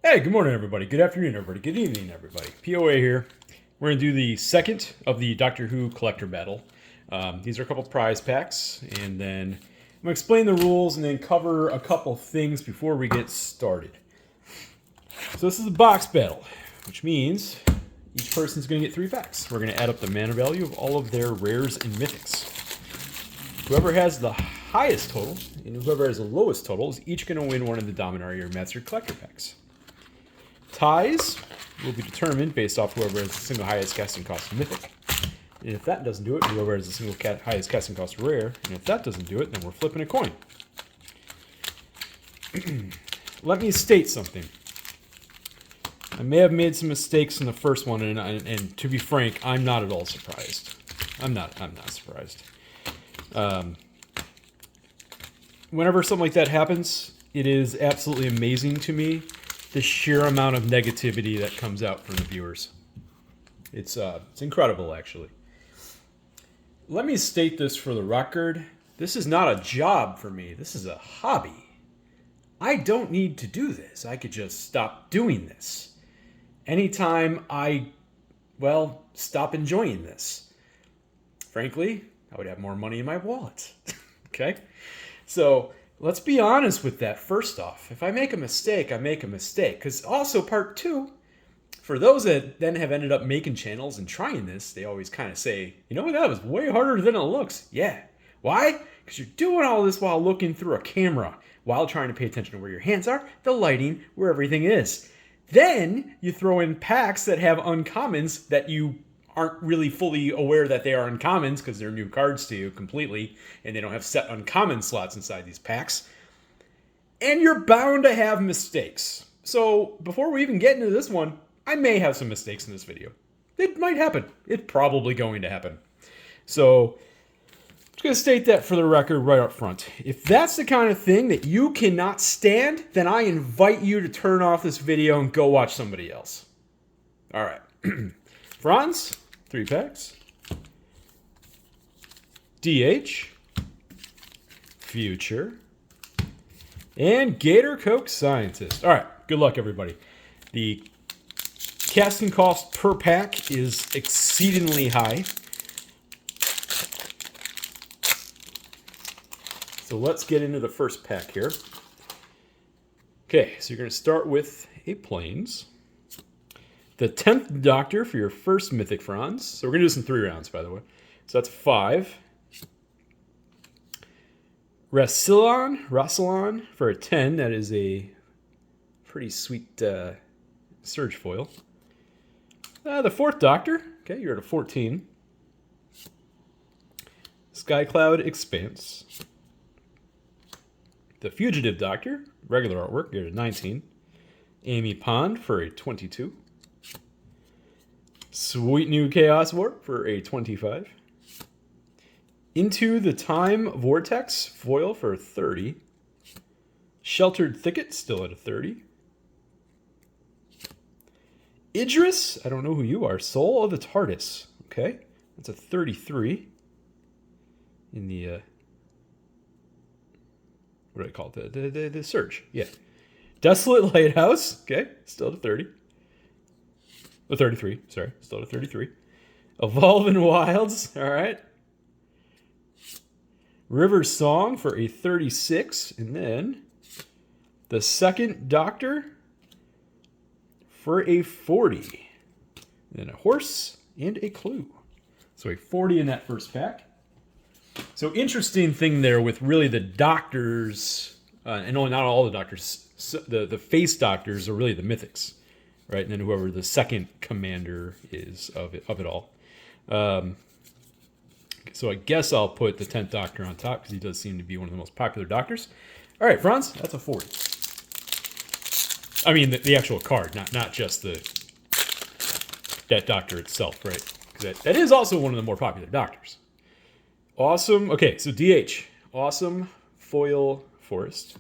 Hey, good morning, everybody. Good afternoon, everybody. Good evening, everybody. POA here. We're going to do the second of the Doctor Who collector battle. These are a couple prize packs, and then I'm going to explain the rules and then cover a couple things before we get started. So this is a box battle, which means each person's going to get 3 packs. We're going to add up the mana value of all of their rares and mythics. Whoever has the highest total and whoever has the lowest total is each going to win one of the Dominaria or Master Collector packs. Ties will be determined based off whoever has the single highest casting cost mythic. And if that doesn't do it, whoever has the single highest casting cost rare. And if that doesn't do it, then we're flipping a coin. Let me state something. I may have made some mistakes in the first one, and to be frank, I'm not at all surprised. I'm not surprised. Whenever something like that happens, it is absolutely amazing to me the sheer amount of negativity that comes out from the viewers. It's incredible, actually. Let me state this for the record. This is not a job for me. This is a hobby. I don't need to do this. I could just stop doing this. Anytime I, stop enjoying this. Frankly, I would have more money in my wallet. Okay? So let's be honest with that first off. If I make a mistake, I make a mistake. Because also part 2, for those that then have ended up making channels and trying this, they always kind of say, you know what, that was way harder than it looks. Yeah. Why? Because you're doing all this while looking through a camera, while trying to pay attention to where your hands are, the lighting, where everything is. Then you throw in packs that have uncommons that you aren't really fully aware that they are uncommons because they're new cards to you completely, and they don't have set uncommon slots inside these packs. And you're bound to have mistakes. So before we even get into this one, I may have some mistakes in this video. It might happen. It's probably going to happen. So I'm just going to state that for the record right up front. If that's the kind of thing that you cannot stand, then I invite you to turn off this video and go watch somebody else. All right. Franz, 3 packs. DH. Future. And Gator Coke Scientist. All right. Good luck, everybody. The casting cost per pack is exceedingly high. So let's get into the first pack here. Okay, so you're going to start with a Plains. The 10th Doctor for your first Mythic Franz. So we're going to do this in 3 rounds, by the way. So that's 5. Rassilon for a 10. That is a pretty sweet Surge foil. The 4th Doctor. Okay, you're at a 14. Skycloud Expanse. The Fugitive Doctor. Regular artwork. You're at a 19. Amy Pond for a 22. Sweet New Chaos Warp for a 25. Into the Time Vortex foil for a 30. Sheltered Thicket still at a 30. Idris, I don't know who you are. Soul of the TARDIS. Okay, that's a 33. In the what do I call it? The Surge. Yeah. Desolate Lighthouse. Okay, still at a 30. A 33, sorry. Still at a 33. Evolving Wilds, all right. River Song for a 36. And then the 2nd Doctor for a 40. And then a Horse and a Clue. So a 40 in that first pack. So interesting thing there with really the Doctors, and not all the Doctors, the face Doctors are really the Mythics. Right, and then whoever the 2nd commander is of it all. So I guess I'll put the 10th Doctor on top because he does seem to be one of the most popular Doctors. All right, Franz, that's a 40. I mean, the actual card, not just that Doctor itself, right? Because that is also one of the more popular Doctors. Awesome. Okay, so DH. Awesome Foil Forest.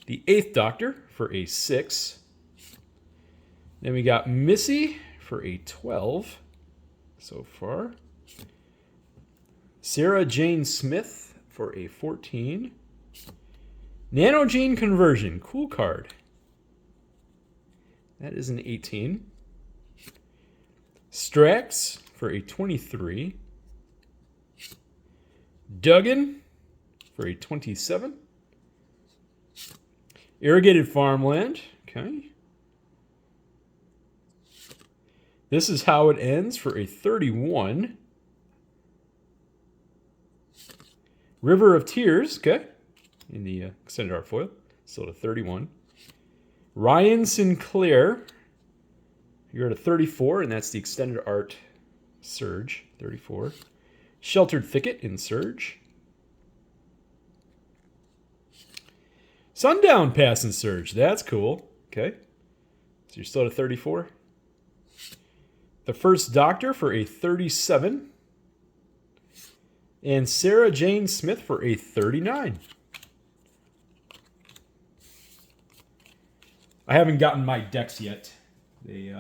The 8th Doctor for a 6. Then we got Missy for a 12 so far. Sarah Jane Smith for a 14. Nanogene Conversion. Cool card. That is an 18. Strax for a 23. Duggan for a 27. Irrigated Farmland. Okay. This is how it ends for a 31. River of Tears. Okay. In the extended art foil. Still at a 31. Ryan Sinclair. You're at a 34, and that's the extended art Surge. 34. Sheltered Thicket in Surge. Sundown Pass in Surge. That's cool. Okay. So you're still at a 34. The First Doctor for a 37. And Sarah Jane Smith for a 39. I haven't gotten my decks yet. They,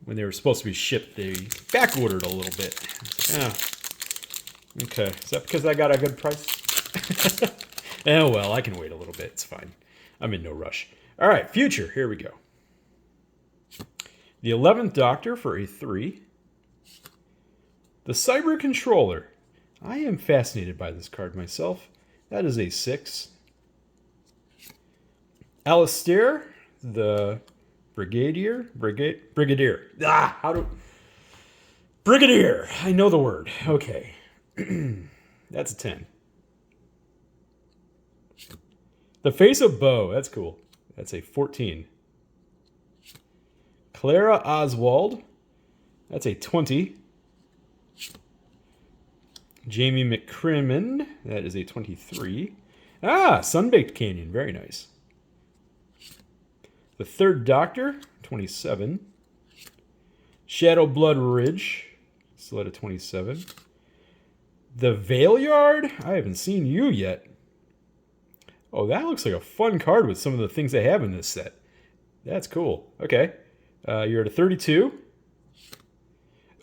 when they were supposed to be shipped, they back-ordered a little bit. Oh, okay. Is that because I got a good price? Oh, well, I can wait a little bit. It's fine. I'm in no rush. All right, future. Here we go. The 11th Doctor for a 3. The Cyber Controller. I am fascinated by this card myself. That is a 6. Alistair, the Brigadier. Brigadier. Brigadier. I know the word. Okay. That's a 10. The Face of Bo. That's cool. That's a 14. Clara Oswald. That's a 20. Jamie McCrimmon. That is a 23. Sunbaked Canyon. Very nice. The Third Doctor. 27. Shadow Blood Ridge. Still at a 27. The Valeyard. I haven't seen you yet. Oh, that looks like a fun card with some of the things they have in this set. That's cool. Okay. You're at a 32.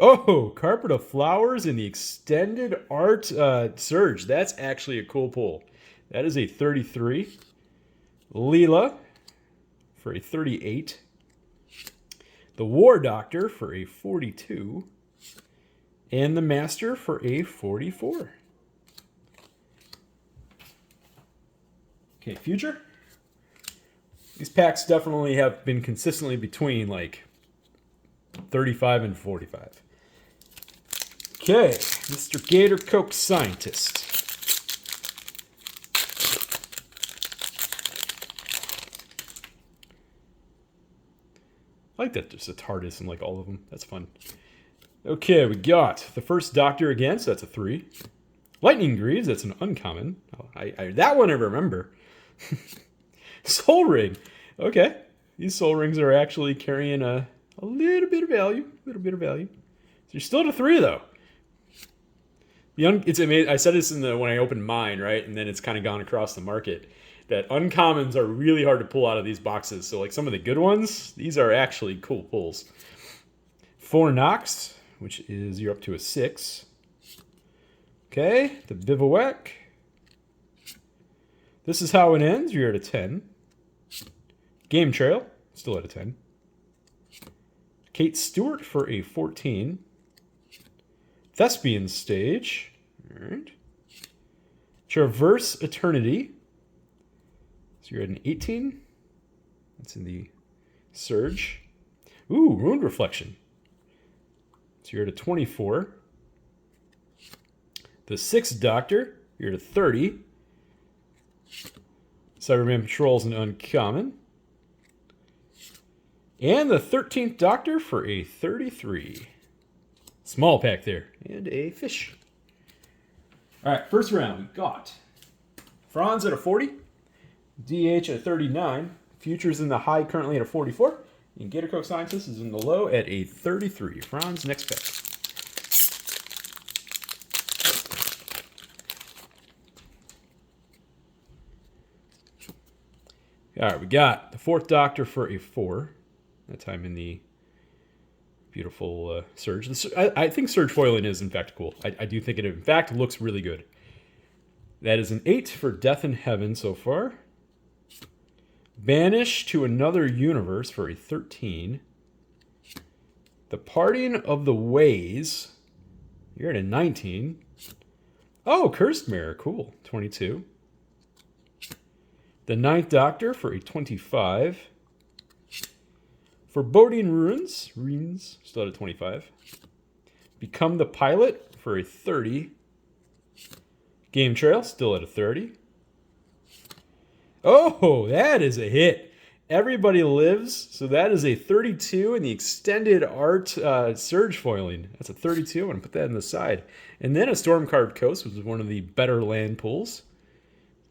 Oh, Carpet of Flowers in the Extended Art Surge. That's actually a cool pull. That is a 33. Leela for a 38. The War Doctor for a 42. And the Master for a 44. Okay, future. These packs definitely have been consistently between like 35 and 45. Okay, Mr. Gator Coke Scientist. I like that there's a TARDIS in like all of them. That's fun. Okay, we got the First Doctor again, so that's a 3. Lightning Greaves, that's an uncommon. That one I remember. Soul Ring. Okay. These Soul Rings are actually carrying a little bit of value. So you're still at a 3, though. It's amazing. I said this when I opened mine, right? And then it's kind of gone across the market. That uncommons are really hard to pull out of these boxes. So like some of the good ones, these are actually cool pulls. Fornox, which is you're up to a 6. Okay, the Bivouac. This is how it ends. You're at a 10. Game Trail, still at a 10. Kate Stewart for a 14. Thespian Stage. All right. Traverse Eternity. So you're at an 18. That's in the Surge. Ooh, Ruined Reflection. So you're at a 24. The Sixth Doctor. You're at a 30. Cyberman Patrol's an uncommon. And the 13th Doctor for a 33. Small pack there. And a fish. All right, first round. We got Franz at a 40. DH at a 39. Futures in the high currently at a 44. And Gator Coke Scientist is in the low at a 33. Franz, next pack. All right, we got the Fourth Doctor for a 4. That time in the beautiful Surge. I think Surge foiling is, in fact, cool. I do think it, in fact, looks really good. That is an 8 for Death in Heaven so far. Banish to Another Universe for a 13. The Parting of the Ways. You're at a 19. Oh, Cursed Mirror. Cool. 22. The Ninth Doctor for a 25. Foreboding Ruins, still at a 25. Become the Pilot for a 30. Game Trail, still at a 30. Oh, that is a hit. Everybody Lives, so that is a 32 in the extended art surge foiling. That's a 32. I'm going to put that in the side. And then a Storm-Carved Coast, which is one of the better land pulls.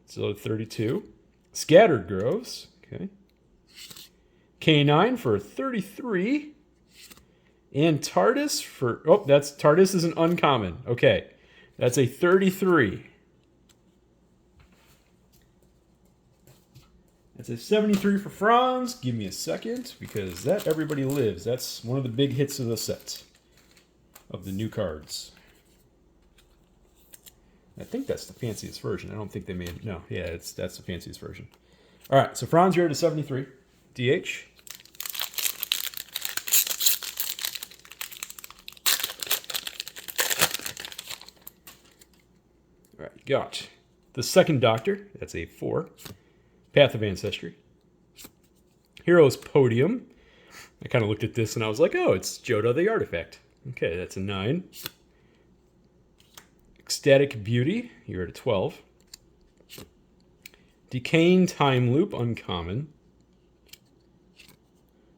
So 32. Scattered Groves, okay. K9 for 33. And TARDIS for... Oh, TARDIS is an uncommon. Okay, that's a 33. That's a 73 for Franz. Give me a second, because that Everybody Lives. That's one of the big hits of the set. Of the new cards. I think that's the fanciest version. I don't think they made... No, yeah, that's the fanciest version. All right, so Franz, you're at a 73. DH. All right, got the Second Doctor. That's a 4. Path of Ancestry. Heroes Podium. I kind of looked at this and I was like, oh, it's Jodo the Artifact. Okay, that's a 9. Ecstatic Beauty. You're at a 12. Decaying Time Loop. Uncommon.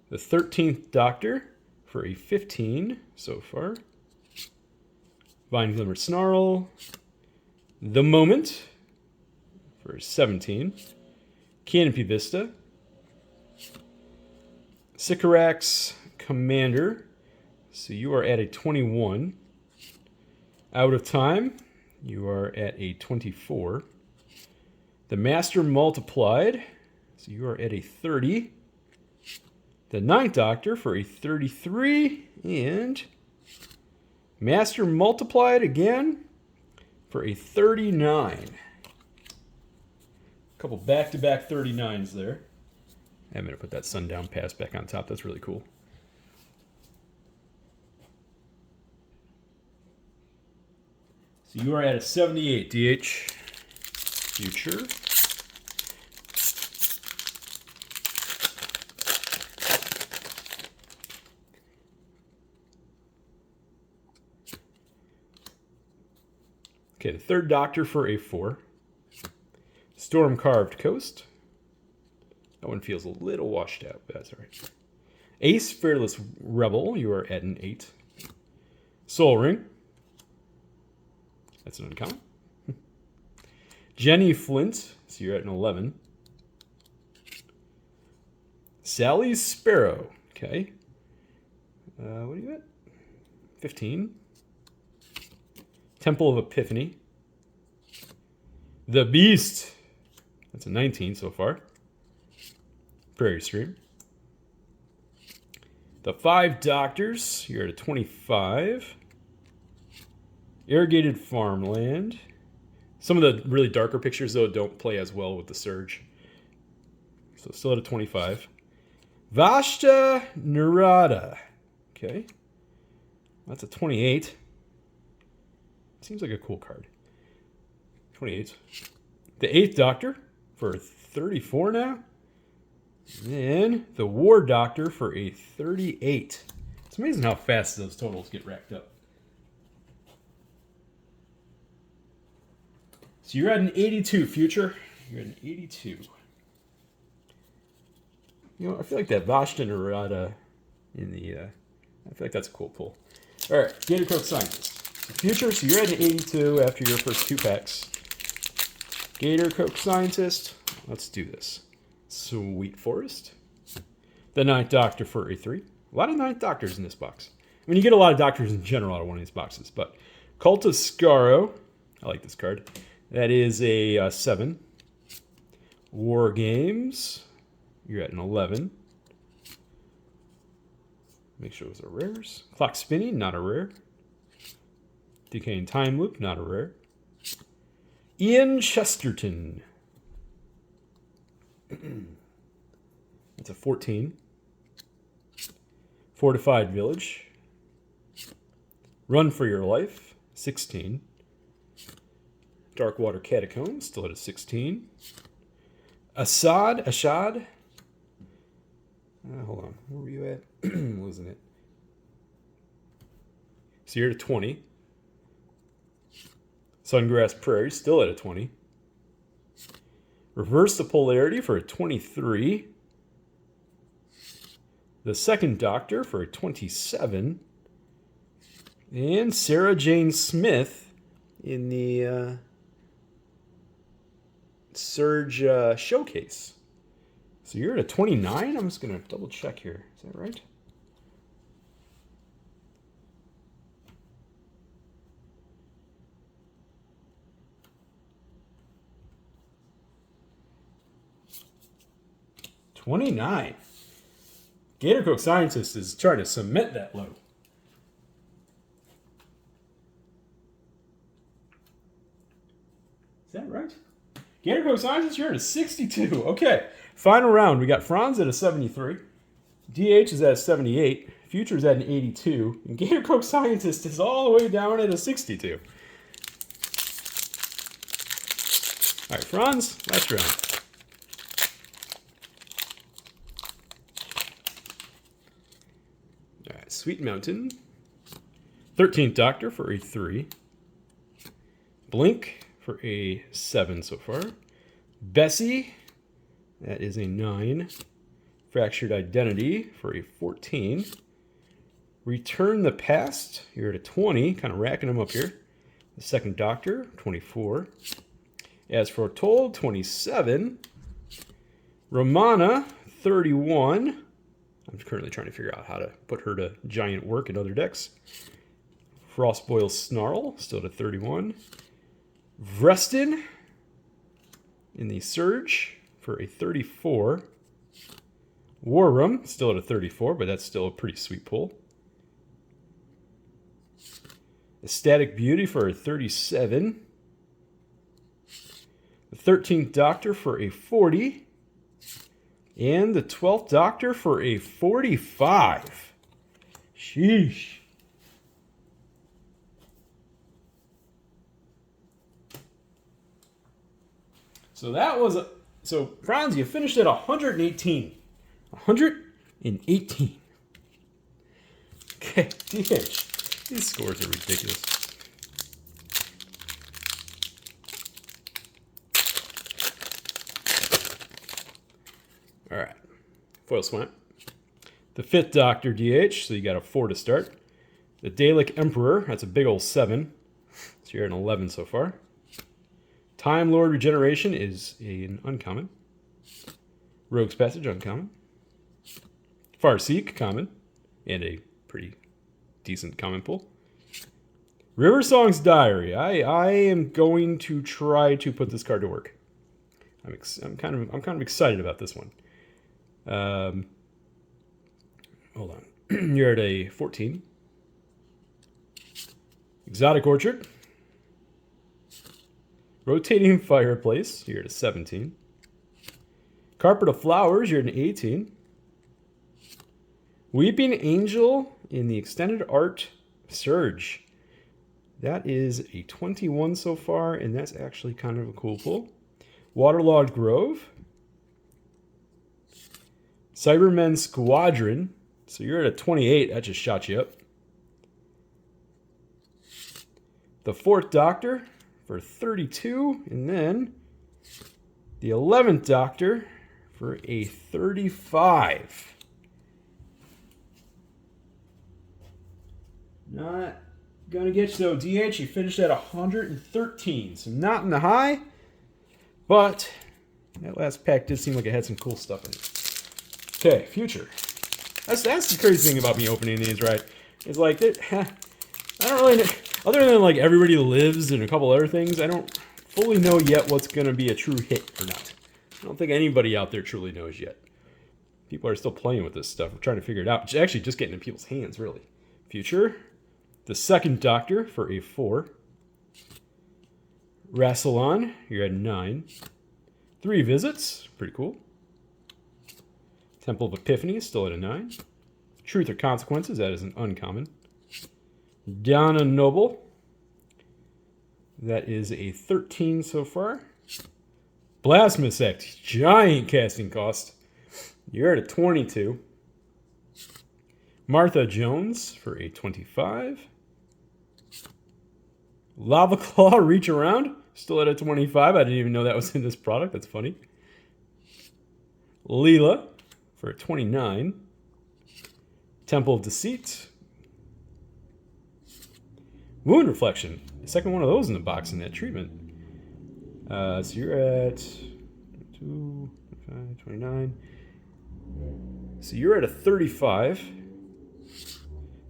The 13th Doctor for a 15 so far. Vine Glimmer Snarl. The Moment for 17. Canopy Vista. Sycorax Commander. So you are at a 21. Out of Time. You are at a 24. The Master Multiplied. So you are at a 30. The Ninth Doctor for a 33. And Master Multiplied again for a 39. A couple back-to-back 39s there. I'm going to put that Sundown Pass back on top. That's really cool. So you are at a 78, DH. Future. Okay, the Third Doctor for a 4. Storm-Carved Coast. That one feels a little washed out, but that's all right. Ace Fearless Rebel, you are at an 8. Soul Ring. That's an uncommon. Jenny Flint, so you're at an 11. Sally Sparrow, okay. What are you at? 15. Temple of Epiphany. The Beast. That's a 19 so far. Prairie Stream. The Five Doctors. You're at a 25. Irrigated Farmland. Some of the really darker pictures, though, don't play as well with the Surge. So still at a 25. Vashta Nerada. Okay. That's a 28. Seems like a cool card. 28. The Eighth Doctor for 34 now. And the War Doctor for a 38. It's amazing how fast those totals get racked up. So you're at an 82, Future. You're at an 82. You know, I feel like that Vashta Nerada in the... I feel like that's a cool pull. All right, Gator Coat Scientist. So Future, so you're at an 82 after your first 2 packs. Gator Coat Scientist. Let's do this. Sweet Forest. The Ninth Doctor for a 3. A lot of Ninth Doctors in this box. I mean, you get a lot of Doctors in general out of one of these boxes, but Cult of Skaro. I like this card. That is a 7. War Games. You're at an 11. Make sure those are rares. Clock Spinning, not a rare. Decaying Time Loop, not a rare. Ian Chesterton. a 14. Fortified Village. Run for Your Life, 16. Darkwater Catacombs, still at a 16. Ashad. Hold on, where were you at? I'm losing it. So you're at a 20. Sungrass Prairie, still at a 20. Reverse the Polarity for a 23. The Second Doctor for a 27. And Sarah Jane Smith in the Surge Showcase. So you're at a 29? I'm just going to double check here. Is that right? $29. Gator Cook Scientist is trying to cement that low. Is that right? Gator Cook Scientist, you're at a 62. Okay. Final round. We got Franz at a 73. DH is at a 78. Future is at an 82. And Gator Cook Scientist is all the way down at a 62. All right, Franz, last round. All right, Sweet Mountain. 13th Doctor for a 3. Blink for a 7 so far. Bessie, that is a 9. Fractured Identity for a 14. Return the Past, you're at a 20, kind of racking them up here. The Second Doctor, 24. As Foretold, 27. Romana, 31. I'm currently trying to figure out how to put her to giant work in other decks. Frostboil Snarl, still at 31. Vrestin in the Surge for a 34. War Room, still at a 34, but that's still a pretty sweet pull. Ecstatic Beauty for a 37. The 13th Doctor for a 40. And the 12th Doctor for a 45. Sheesh. So that was so Franz, you finished at 118. 118. Okay, DH. These scores are ridiculous. All right. Foil Swamp. The 5th Doctor DH, so you got a 4 to start. The Dalek Emperor, that's a big old 7. So you're at an 11 so far. Time Lord Regeneration is an uncommon. Rogue's Passage, uncommon. Farseek, common. And a pretty decent common pull. River Song's Diary. I am going to try to put this card to work. I'm kind of excited about this one. Hold on. You're at a 14. Exotic Orchard. Rotating Fireplace, you're at a 17. Carpet of Flowers, you're at an 18. Weeping Angel in the Extended Art Surge. That is a 21 so far, and that's actually kind of a cool pull. Waterlogged Grove. Cybermen Squadron. So you're at a 28. That just shot you up. The 4th Doctor for 32. And then the 11th Doctor for a 35. Not going to get you, though. DH, you finished at 113. So not in the high. But that last pack did seem like it had some cool stuff in it. Okay, Future. That's the crazy thing about me opening these, right? It's like, I don't really know. Other than like Everybody Lives and a couple other things, I don't fully know yet what's going to be a true hit or not. I don't think anybody out there truly knows yet. People are still playing with this stuff. We're trying to figure it out. It's actually just getting in people's hands, really. Future. The 2nd Doctor for a 4. Rassilon, you're at 9. 3 Visits, pretty cool. Temple of Epiphany is still at a 9. Truth or Consequences, that is an uncommon. Donna Noble, that is a 13 so far. Blasphemous Act, giant casting cost. You're at a 22. Martha Jones for a 25. Lava Claw, Reach Around, still at a 25. I didn't even know that was in this product. That's funny. Leela for a 29. Temple of Deceit. Wound Reflection. The second one of those in the box in that treatment. So you're at 2, 5, 29. So you're at a 35.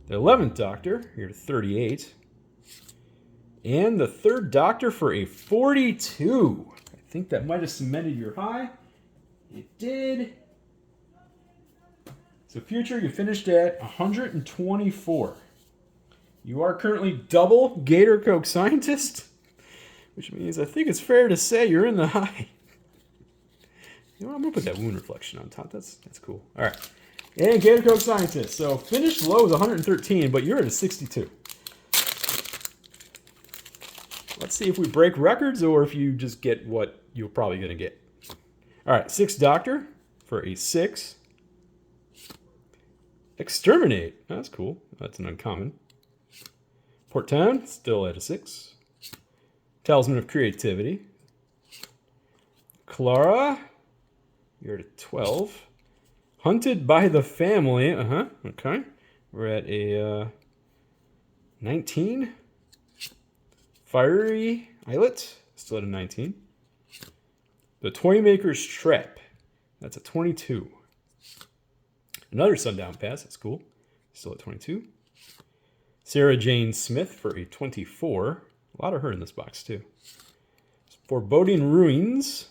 The 11th Doctor, you're at a 38. And the 3rd Doctor for a 42. I think that might have cemented your high. It did. So Future, you finished at 124. You are currently double Gator Coke Scientist, which means I think it's fair to say you're in the high. You know what, I'm going to put that Wound Reflection on top. That's cool. All right. And Gator Coke Scientist. So finished low is 113, but you're at a 62. Let's see if we break records or if you just get what you're probably going to get. All right, 6th Doctor for a 6. Exterminate. That's cool. That's an uncommon. Port Town, still at a 6. Talisman of Creativity. Clara, you're at a 12. Hunted by the Family. Okay. We're at a 19. Fiery Islet, still at a 19. The Toymaker's Trap, that's a 22. Another Sundown Pass, that's cool. Still at 22. Sarah Jane Smith for a 24. A lot of her in this box, too. Foreboding Ruins.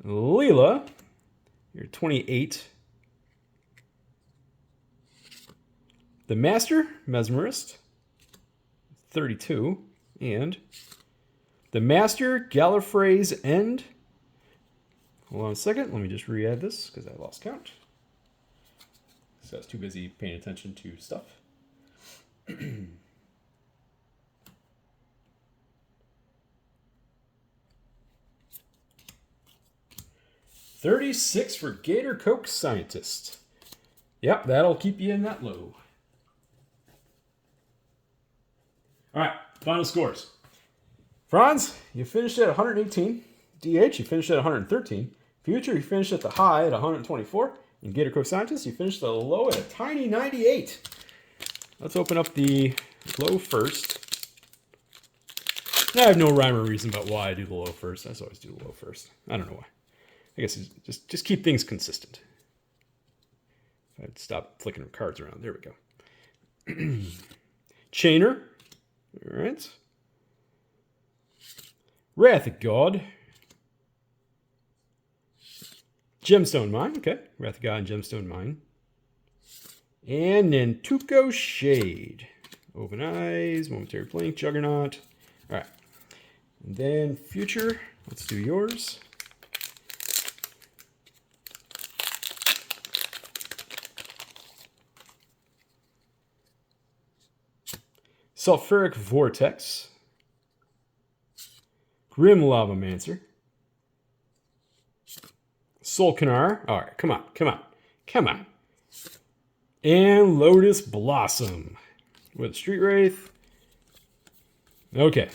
Leela, you're 28. The Master, Mesmerist, 32. And the Master, Gallifrey's End. Hold on a second. Let me just re-add this because I lost count. So I was too busy paying attention to stuff. 36 for Gator Coke Scientist. Yep, that'll keep you in that low. All right, final scores. Franz, you finished at 118. DH, you finished at 113. Future, you finished at the high at 124. And Gator Coke Scientist, you finished at the low at a tiny 98. Let's open up the low first. I have no rhyme or reason about why I do the low first. I just always do the low first. I don't know why. I guess it's just keep things consistent. If I'd stop flicking the cards around. There we go. Chainer. All right. Wrath of God. Gemstone Mine. Okay. Wrath of God and Gemstone Mine. And Nantuko Shade. Open Eyes. Momentary Blink. Juggernaut. All right. And then Future. Let's do yours. Sulfuric Vortex. Grim Lavamancer. Solkanar. All right, come on. And Lotus Blossom with Street Wraith. Okay.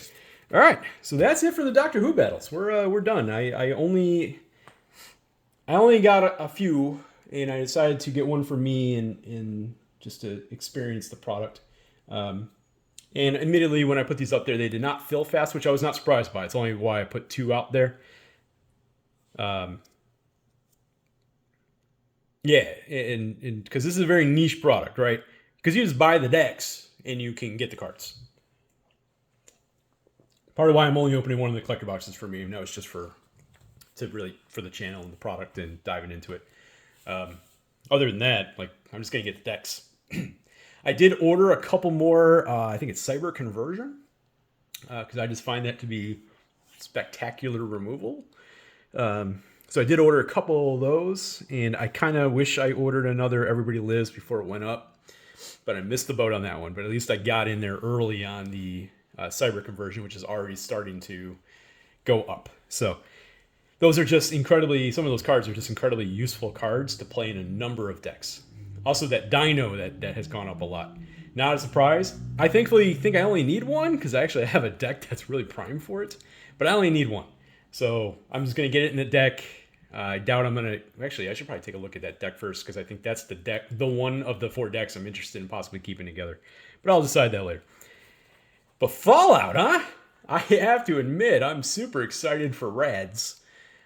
All right, so that's it for the Doctor Who battles. We're done. I only got a few, and I decided to get one for me and just to experience the product. And admittedly, when I put these up there, they did not fill fast, which I was not surprised by. It's only why I put 2 out there. Yeah, and because this is a very niche product, right? Because you just buy the decks and you can get the cards. Part of why I'm only opening one of the collector boxes for me, even though it's just for the channel and the product and diving into it. Other than that, like I'm just gonna get the decks. I did order a couple more. I think it's Cyber Conversion because I just find that to be spectacular removal. So So I did order a couple of those, and I kind of wish I ordered another Everybody Lives before it went up, but I missed the boat on that one. But at least I got in there early on the cyber conversion, which is already starting to go up. So those are just incredibly, some of those cards are just incredibly useful cards to play in a number of decks. Also that Dino that has gone up a lot. Not a surprise. I thankfully think I only need one because I actually have a deck that's really primed for it, but I only need one. So I'm just going to get it in the deck. I doubt I'm going to... Actually, I should probably take a look at that deck first because I think that's the deck, the one of the 4 decks I'm interested in possibly keeping together. But I'll decide that later. But Fallout, huh? I have to admit, I'm super excited for Rads.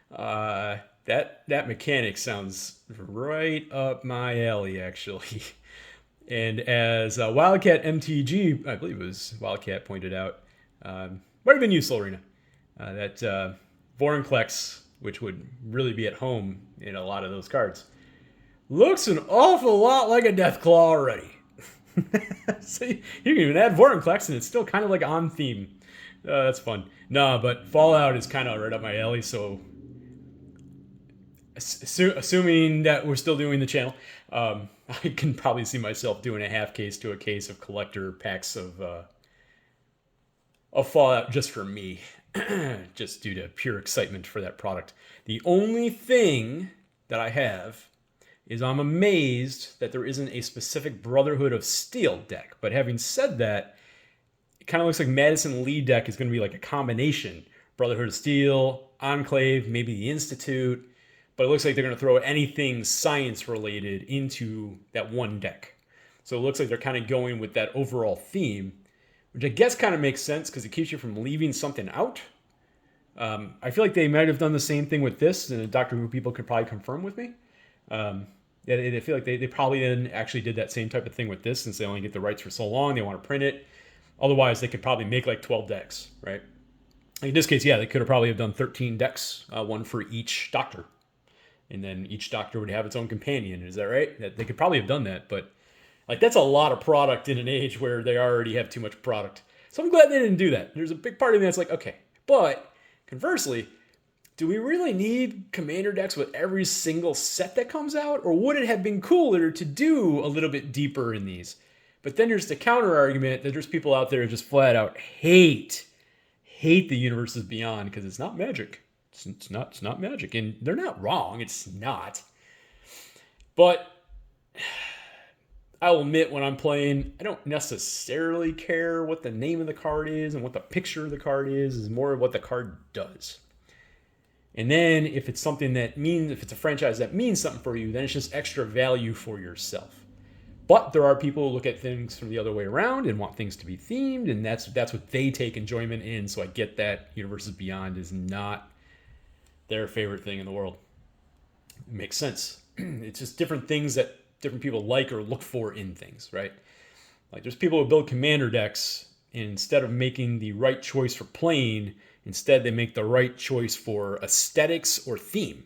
That mechanic sounds right up my alley, actually. And as Wildcat MTG, I believe it was Wildcat, pointed out, might have been you, Soul Arena, that Vorinclex, which would really be at home in a lot of those cards, looks an awful lot like a Deathclaw already. So you can even add Vorinclex and it's still kind of like on theme. That's fun. Nah, but Fallout is kind of right up my alley, so assuming that we're still doing the channel, I can probably see myself doing a half case to a case of collector packs of Fallout just for me. Just due to pure excitement for that product. The only thing that I have is I'm amazed that there isn't a specific Brotherhood of Steel deck. But having said that, it kind of looks like Madison Lee deck is going to be like a combination. Brotherhood of Steel, Enclave, maybe the Institute. But it looks like they're going to throw anything science related into that one deck. So it looks like they're kind of going with that overall theme, which I guess kind of makes sense because it keeps you from leaving something out. I feel like they might have done the same thing with this, and the Doctor Who people could probably confirm with me. I feel like they probably then actually did that same type of thing with this, since they only get the rights for so long, they want to print it. Otherwise, they could probably make like 12 decks, right? In this case, yeah, they could have probably have done 13 decks, one for each Doctor. And then each Doctor would have its own companion. Is that right? They could probably have done that, but like that's a lot of product in an age where they already have too much product. So I'm glad they didn't do that. There's a big part of me that's like, okay. But conversely, do we really need commander decks with every single set that comes out? Or would it have been cooler to do a little bit deeper in these? But then there's the counter argument that there's people out there who just flat out hate the Universes Beyond because it's not Magic. It's not Magic. And they're not wrong. It's not. But I'll admit when I'm playing, I don't necessarily care what the name of the card is and what the picture of the card is. It's more of what the card does. And then if it's something that means, if it's a franchise that means something for you, then it's just extra value for yourself. But there are people who look at things from the other way around and want things to be themed, and that's what they take enjoyment in. So I get that Universes Beyond is not their favorite thing in the world. It makes sense. It's just different things that different people like or look for in things, right? Like there's people who build commander decks, and instead of making the right choice for playing, instead they make the right choice for aesthetics or theme,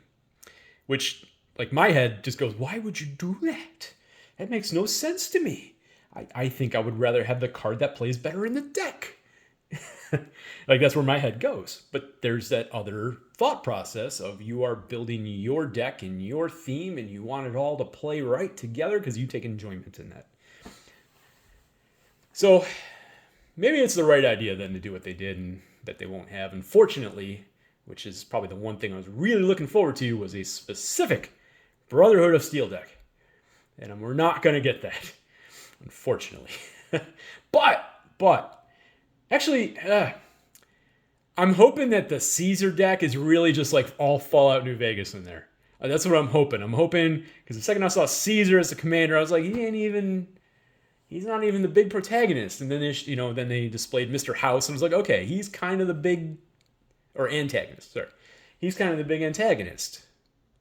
which like my head just goes, why would you do that? That makes no sense to me. I think I would rather have the card that plays better in the deck. Like that's where my head goes. But there's that other thought process of you are building your deck and your theme and you want it all to play right together because you take enjoyment in that. So maybe it's the right idea then to do what they did and that they won't have. Unfortunately, which is probably the one thing I was really looking forward to, was a specific Brotherhood of Steel deck. And we're not going to get that, unfortunately. But actually, I'm hoping that the Caesar deck is really just like all Fallout New Vegas in there. That's what I'm hoping. I'm hoping, because the second I saw Caesar as the commander, I was like, he's not even the big protagonist. And then they displayed Mr. House, and I was like, okay, he's kind of the big, or antagonist, sorry. He's kind of the big antagonist.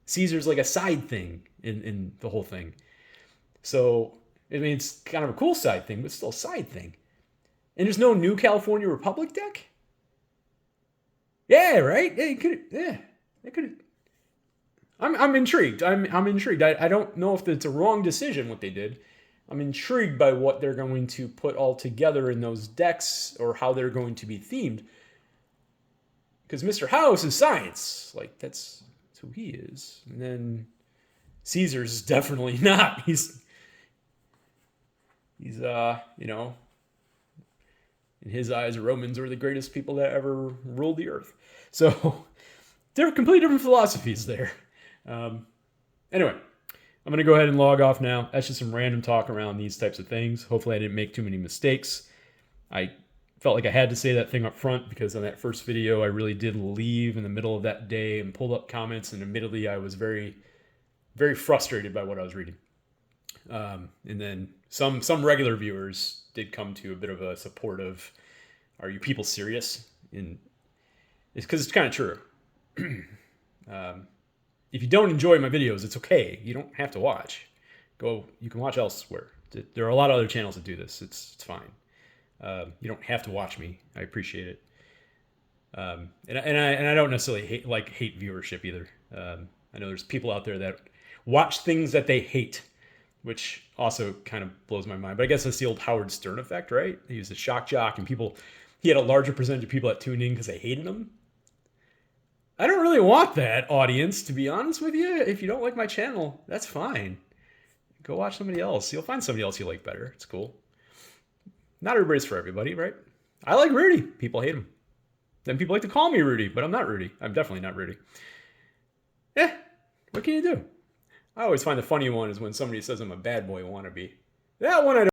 Caesar's like a side thing in the whole thing. So, I mean, it's kind of a cool side thing, but still a side thing. And there's no New California Republic deck? Yeah, right? Yeah, they could. I'm intrigued. I'm intrigued. I don't know if it's a wrong decision what they did. I'm intrigued by what they're going to put all together in those decks or how they're going to be themed. Because Mr. House is science. Like, that's That's who he is. And then Caesar's is definitely not. He's you know, in his eyes, Romans were the greatest people that ever ruled the earth. So they're completely different philosophies there. Anyway, I'm going to go ahead and log off now. That's just some random talk around these types of things. Hopefully I didn't make too many mistakes. I felt like I had to say that thing up front because on that first video, I really did leave in the middle of that day and pulled up comments. And admittedly, I was very, very frustrated by what I was reading. And then some regular viewers did come to a bit of a support of, are you people serious? And it's because it's kind of true. If you don't enjoy my videos, it's okay. You don't have to watch. You can watch elsewhere. There are a lot of other channels that do this. It's fine. You don't have to watch me. I appreciate it. And I don't necessarily hate viewership either. I know there's people out there that watch things that they hate, which also kind of blows my mind. But I guess that's the old Howard Stern effect, right? He was a shock jock, and he had a larger percentage of people that tuned in because they hated him. I don't really want that audience, to be honest with you. If you don't like my channel, that's fine. Go watch somebody else. You'll find somebody else you like better. It's cool. Not everybody's for everybody, right? I like Rudy. People hate him. Then people like to call me Rudy, but I'm not Rudy. I'm definitely not Rudy. What can you do? I always find the funny one is when somebody says I'm a bad boy wannabe. That one I don't